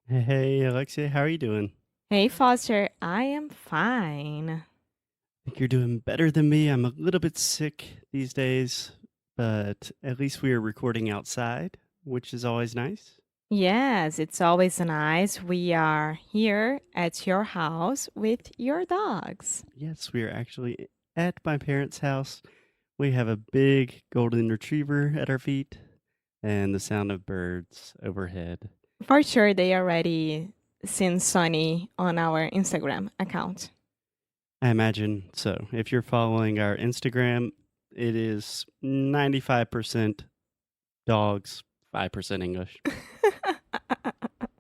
Hey, Alexia, how are you doing? Hey Foster, I am fine. I think you're doing better than me. I'm a little bit sick these days, but at least we are recording outside, which is always nice. Yes, it's always nice. We are here at your house with your dogs. Yes, we are actually at my parents' house. We have a big golden retriever at our feet and the sound of birds overhead. For sure, they already seen Sunny on our Instagram account. I imagine so. If you're following our Instagram, it is 95% dogs, 5% English,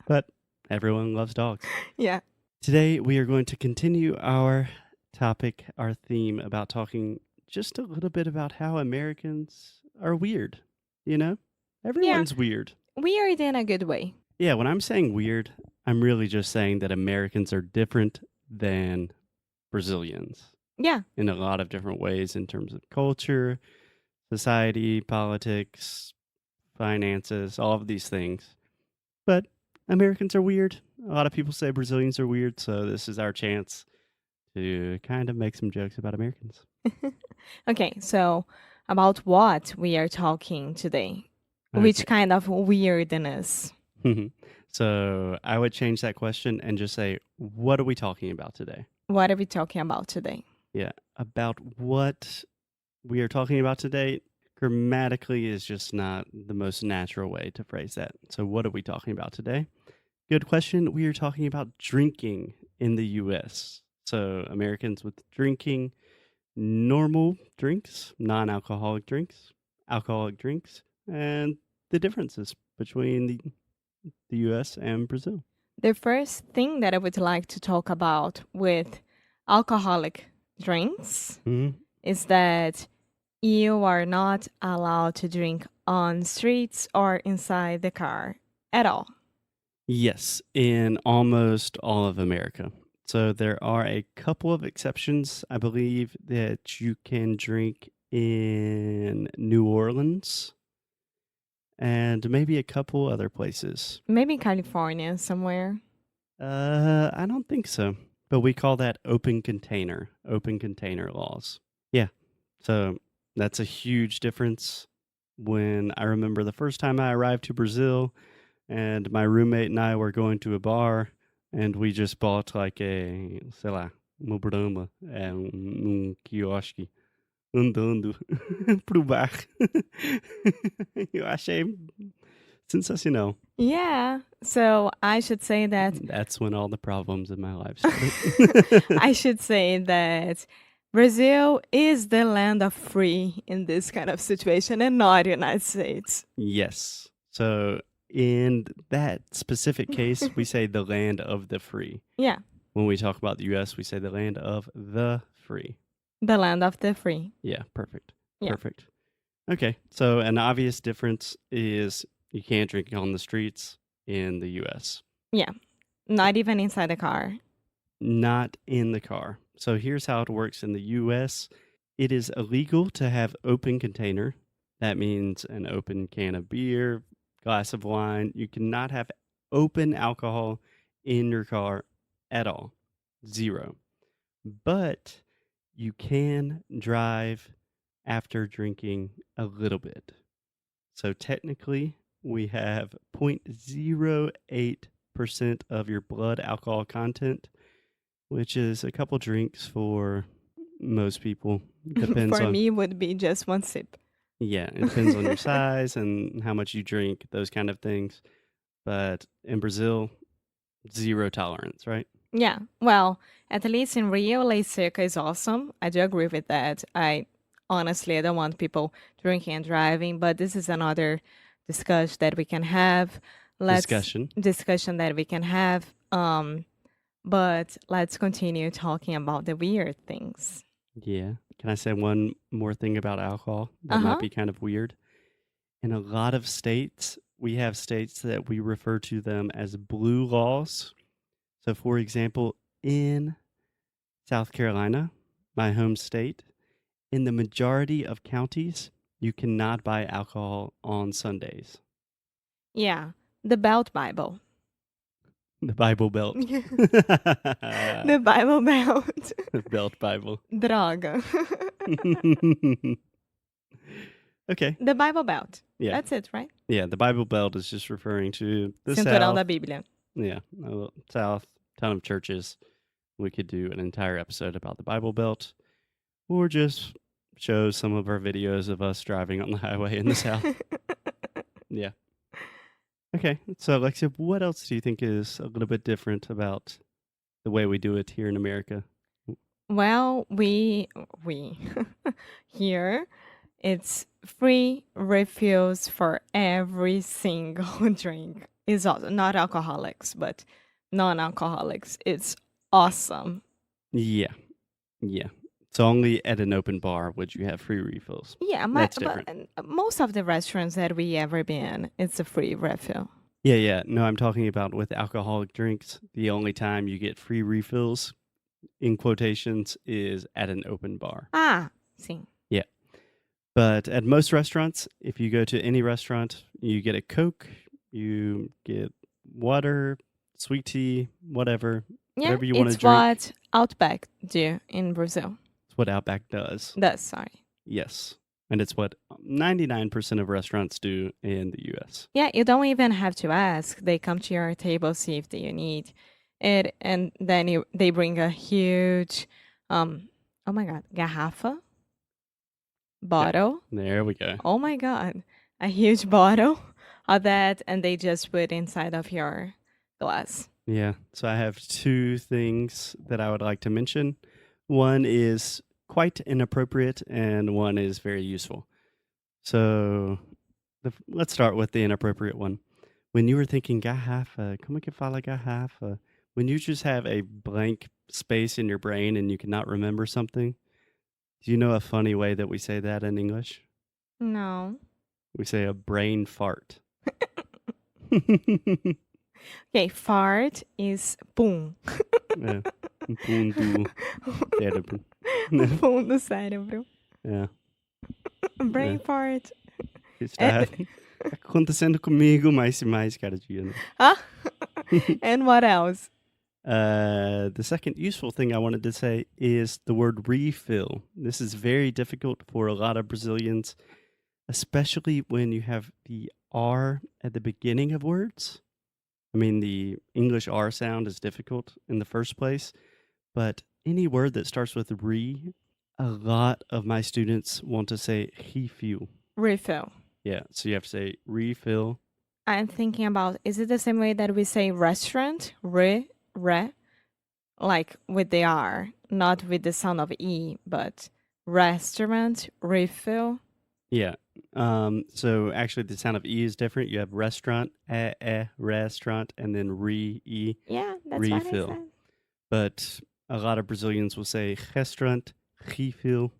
but everyone loves dogs. Yeah. Today, we are going to continue our topic, our theme about talking just a little bit about how Americans are weird. You know, Yeah, everyone's weird. weird in a good way. Yeah, when I'm saying weird, I'm really just saying that Americans are different than Brazilians Yeah, in a lot of different ways in terms of culture, society, politics, finances, all of these things. But Americans are weird. A lot of people say Brazilians are weird, so this is our chance to kind of make some jokes about Americans. okay, so about what we are talking today? Which Okay. kind of weirdness? So I would change that question and just say, what are we talking about today? What are we talking about today? Yeah, about what we are talking about today. Grammatically is just not the most natural way to phrase that. So, what are we talking about today? Good question. We are talking about drinking in the US. So, Americans with drinking normal drinks, non alcoholic drinks, and the differences between the US and Brazil. The first thing that I would like to talk about with alcoholic drinks Mhm. is that you are not allowed to drink on streets or inside the car at all. Yes, in almost all of America. So there are a couple of exceptions. I believe that you can drink in New Orleans and maybe a couple other places. Maybe California somewhere. I don't think so. But we call that open container laws. Yeah. So that's a huge difference. When I remember the first time I arrived to Brazil and my roommate and I were going to a bar and we just bought like sei lá, uma brama, quiosque, andando pro bar. Eu achei sensacional. Yeah, so I should say that That's when all the problems in my life started. I should say that Brazil is the land of free in this kind of situation and not United States. Yes. So in that specific case, we say the land of the free. Yeah, When we talk about the US, we say the land of the free. the land of the free. Yeah, perfect. Yeah. Perfect. Okay. So an obvious difference is you can't drink on the streets in the US. Yeah. Not even inside the car. Not in the car. So here's how it works in the US. It is illegal to have open container. That means an open can of beer, glass of wine. You cannot have open alcohol in your car at all. Zero. But you can drive after drinking a little bit. So technically, we have 0.08% of your blood alcohol content, which is a couple drinks for most people. Depends For on, me, would be just one sip. yeah, it depends on your size and how much you drink, those kind of things. But in Brazil, zero tolerance, right? Yeah. Well, at least in Rio, lei seca is awesome. I do agree with that. I don't want people drinking and driving, but this is another discussion that we can have. Let's Discussion. discussion that we can have. But let's continue talking about the weird things. Yeah. Can I say one more thing about alcohol Uh that might huh. be kind of weird? In a lot of states, we have states that we refer to them as blue laws. So, for example, in South Carolina, my home state, in the majority of counties, you cannot buy alcohol on Sundays. Yeah. The Belt Bible. The Bible Belt. The Bible Belt. Belt Bible. Droga. Okay. The Bible Belt. Yeah. That's it, right? Yeah, the Bible Belt is just referring to the Cinturão South. da Bíblia. Yeah, South, ton of churches. We could do an entire episode about the Bible Belt, or just show some of our videos of us driving on the highway in the South. Yeah. Okay, so Alexia, what else do you think is a little bit different about the way we do it here in America? Well, we here it's free refills for every single drink. It's also not alcoholics, but non-alcoholics. It's awesome. Yeah, yeah. So only at an open bar would you have free refills. Yeah, That's but different. most of the restaurants that we ever been, it's a free refill. Yeah. No, I'm talking about with alcoholic drinks. The only time you get free refills, in quotations, is at an open bar. Ah, sim. Yeah. But at most restaurants, if you go to any restaurant, you get a Coke, you get water, sweet tea, whatever. Yeah, Whatever you wanna it's drink. what Outback do in Brazil. It's what Outback does. Sorry. Yes. And it's what 99% of restaurants do in the US. Yeah, you don't even have to ask. They come to your table, see if you need it, and then they bring a huge, oh my God, garrafa, bottle. There we go. Oh my God, a huge bottle of that, and they just put inside of your glass. Yeah. So I have two things that I would like to mention. One is quite inappropriate and one is very useful. So let's start with the inappropriate one. When you were thinking garrafa, como que fala garrafa? When you just have a blank space in your brain and you cannot remember something, do you know a funny way that we say that in English? No. We say a brain fart. Okay, fart is pum. É, pum do cérebro. Pum do cérebro. É, Brain É. fart. está acontecendo comigo mais e mais cada dia. Né? Ah? And what else? The second useful thing I wanted to say is the word refill. This is very difficult for a lot of Brazilians, especially when you have the R at the beginning of words. I mean, the English R sound is difficult in the first place, but any word that starts with re, a lot of my students want to say refill. Refill. Yeah, so you have to say refill. I'm thinking about, is it the same way that we say restaurant? Re, like with the R, not with the sound of E, but restaurant, refill. Yeah. So actually the sound of E is different. You have restaurant, restaurant, and then re-E, Yeah, that's refill. what I said. But a lot of Brazilians will say restaurant, refill.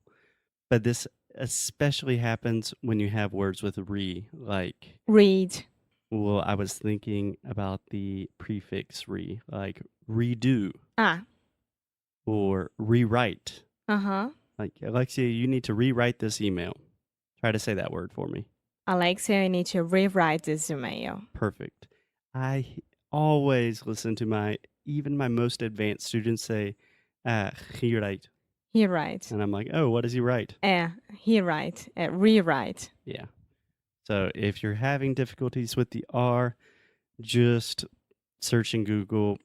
But this especially happens when you have words with re, like, Read. well, I was thinking about the prefix re, like redo Ah, or rewrite. uh-huh. Like, Alexia, you need to rewrite this email. Try to say that word for me. Alexia, I need to rewrite this email. Perfect. I always listen to even my most advanced students say, he write. He write. And I'm like, oh, what does he write? He write. Rewrite. Yeah. So if you're having difficulties with the R, just search in Google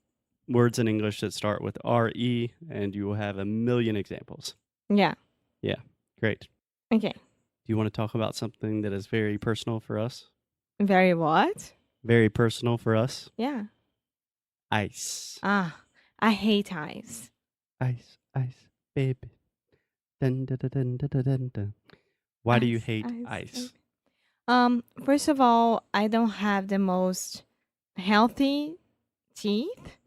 words in English that start with RE, and you will have a million examples. Yeah. Great. Okay. Do you want to talk about something that is very personal for us? Very what? Very personal for us? Yeah. Ice. Ah, I hate ice. Ice, baby. Dun, dun, dun, dun, dun, dun, dun. Why do you hate ice? First of all, I don't have the most healthy teeth.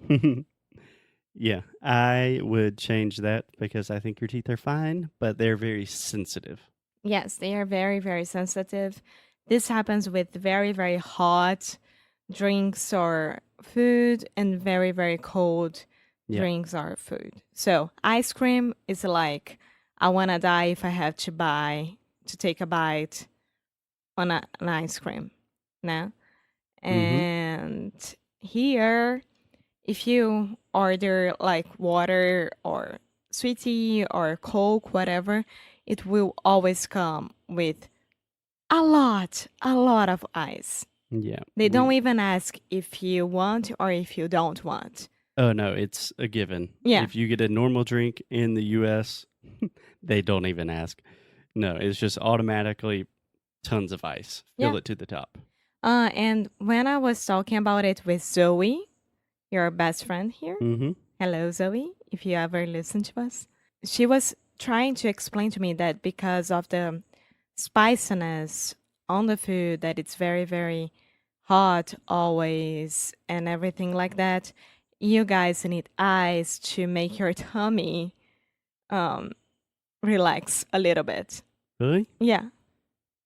Yeah, I would change that because I think your teeth are fine, but they're very sensitive. Yes, they are very, very sensitive. This happens with very, very hot drinks or food and very, very cold drinks or food. So ice cream is like, I want to die if I have to take a bite on an ice cream. No? And here if you order like water or sweet tea or Coke, whatever, it will always come with a lot of ice. Yeah. They don't even ask if you want or if you don't want. Oh, no, it's a given. Yeah. If you get a normal drink in the US, they don't even ask. No, it's just automatically tons of ice. Fill Yeah. it to the top. And when I was talking about it with Zoe, your best friend here, Mm-hmm. hello, Zoe, if you ever listen to us, she was trying to explain to me that because of the spiciness on the food, that it's very, very hot always and everything like that, you guys need ice to make your tummy um, relax a little bit. Really? Yeah.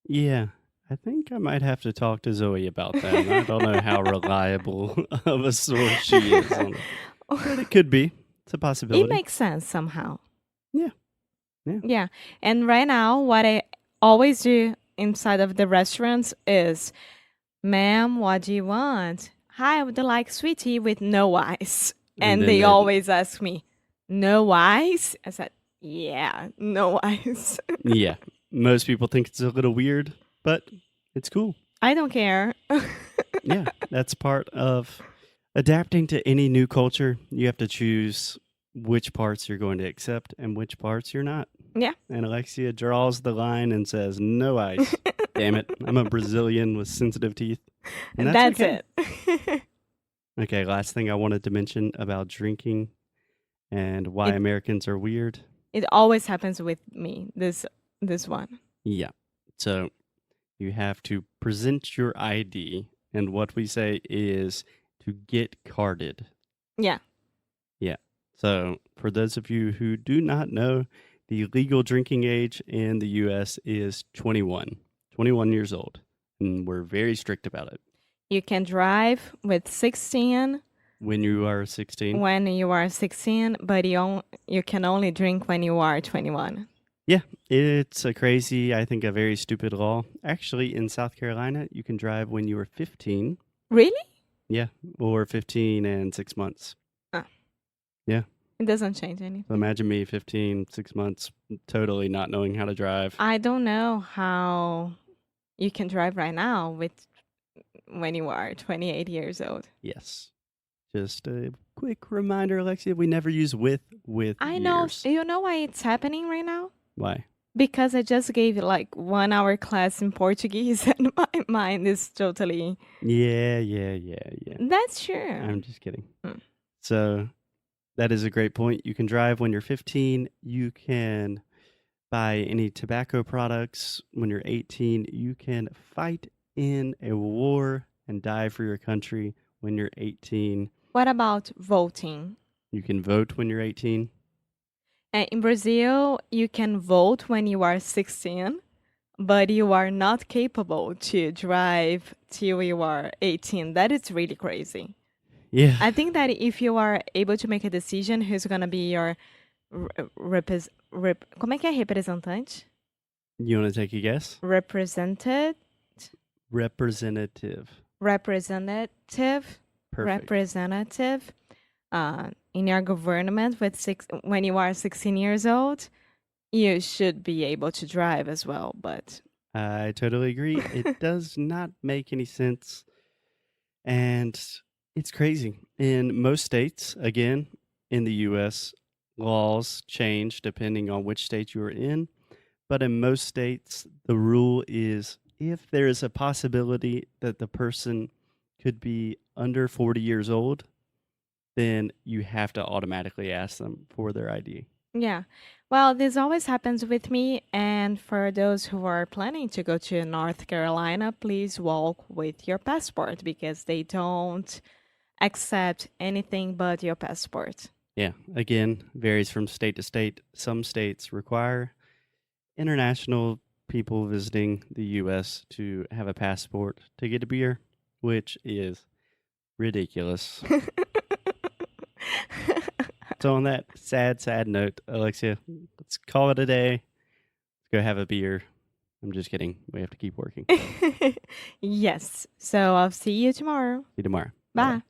Yeah. I think I might have to talk to Zoe about that. I don't know how reliable of a source she is on it. But it could be. It's a It possibility. makes sense somehow. Yeah. Yeah. Yeah. And right now, what I always do inside of the restaurants is, ma'am, what do you want? Hi, I would like sweet tea with no ice. And And then they they- always ask me, no ice? I said, yeah, no ice. Yeah. Most people think it's a little weird, but it's cool. I don't care. Yeah. That's part of adapting to any new culture. You have to choose which parts you're going to accept and which parts you're not. Yeah. And Alexia draws the line and says, no ice. Damn it. I'm a Brazilian with sensitive teeth. And That's okay. it. Okay, last thing I wanted to mention about drinking and why It- Americans are weird. It always happens with me, this one. Yeah. So you have to present your ID, and what we say is to get carded. Yeah. Yeah. So for those of you who do not know, the legal drinking age in the US is 21 years old, and we're very strict about it. You can drive with 16 When you are 16, when you are 16, but you can only drink when you are 21. yeah, it's a crazy, I think a very stupid law. Actually, in South Carolina, you can drive when you are 15. Really? Yeah, or 15 and 6 months. It doesn't change anything. So imagine me 15, 6 months, totally not knowing how to drive. I don't know how you can drive right now when you are 28 years old. Yes. Just a quick reminder, Alexia, we never use with I know. years. You know why it's happening right now? Why? Because I just gave like 1 hour class in Portuguese and my mind is totally. Yeah. That's true. I'm just kidding. Hmm. So that is a great point. You can drive when you're 15. You can buy any tobacco products when you're 18. You can fight in a war and die for your country when you're 18. What about voting? You can vote when you're 18. In Brazil, you can vote when you are 16, but you are not capable to drive till you are 18. That is really crazy. Yeah. I think that if you are able to make a decision who's going to be your como é que é representante? You want to take a guess? Represented? Representative. Representative? Perfect. Representative in your government when you are 16 years old, you should be able to drive as well, but I totally agree. It does not make any sense. And it's crazy. In most states, again, in the US, laws change depending on which state you are in. But in most states, the rule is if there is a possibility that the person could be under 40 years old, then you have to automatically ask them for their ID. yeah. Well, this always happens with me. And for those who are planning to go to North Carolina, please walk with your passport because they don't accept anything but your passport. Yeah, again, varies from state to state. Some states require international people visiting the U.S. to have a passport to get a beer, which is ridiculous. So on that sad note, Alexia, let's call it a day. Let's go have a beer. I'm just kidding. We have to keep working. See Yes. So I'll see you tomorrow. you tomorrow. Bye.